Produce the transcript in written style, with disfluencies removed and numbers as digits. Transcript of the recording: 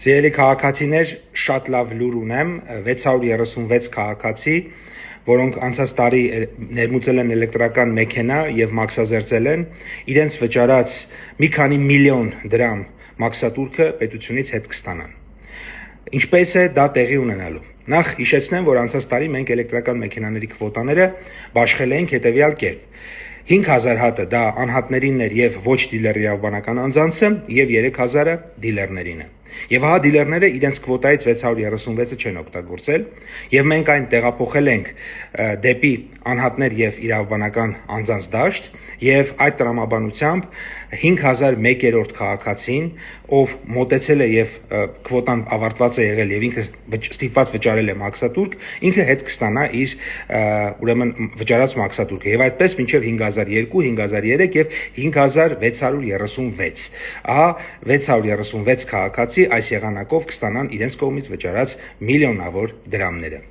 Սիրելի քաղաքացիներ, շատ լավ լուր ունեմ, 636 քաղաքացի, որոնք անցած տարի ներմուծել են էլեկտրական մեքենա եւ մաքսազերծել են, իրենց վճարած մի քանի միլիոն դրամ մաքսատուրքը պետությունից հետ կստանան։ Ինչպես է դա տեղի ունենալու։ Նախ հիշեցնեմ, որ անցած տարի մենք էլեկտրական մեքենաների քվոտաները բաշխել էինք հետեւյալ կերպ։ 5000 հատը դա անհատներինն էր եւ ոչ դիլերիրավաբանական անձանցը եւ 3000-ը դիլերներինը։ Եվ հա դիլերները իրենց քվոտայից 636-ը չեն օգտագործել եւ մենք այն տեղափոխել ենք դեպի անհատներ եւ իրավաբանական անձանց դաշտ եւ այդ տրամաբանությամբ 5001-րդ քաղաքացին, ով մոտեցել է եւ քվոտան ավարտված է եղել եւ ինքը ստիպված վճարել է մաքսատուրք, ինքը հետ կստանա իր ուրեմն վճարած մաքսատուրքը եւ այդպես մինչեւ 5002, 5003 եւ 5636։ Ահա 636 քաղաքացի այս եղանակով կստանան իրենց կողմից վճարած միլիոնավոր դրամները։